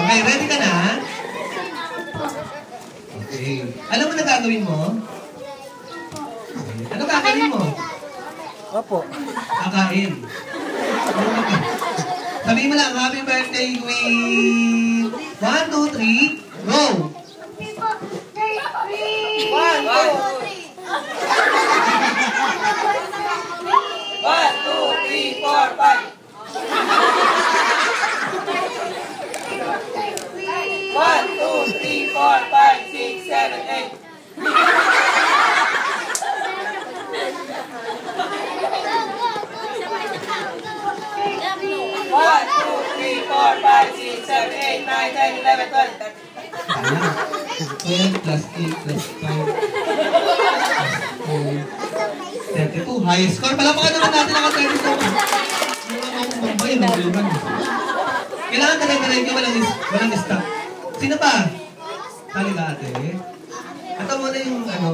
Okay, ready ka na? Okay. Alam mo na gagawin mo? Ano gagawin mo? Opo. Kakain. Sabihin mo lang, happy birthday, Queen! 1, 2, 3, go! 1, 2, 3, 4, 5. 1, 2, 3, 4, 5, 6, 7, 8. 1, 2, 3, 4, 5, 6, 7, 8, 9, 10, 11, 12. 12. 1, 2, 3, 4, 5, 6, 7, 8, 9, 10, 11, 12. 12 plus 8 plus 5 32. High score. Palamakan naman natin ang 32. Kailangan talaga walang stop. Sino ba? Sali ka ate. Ito muna yung ano.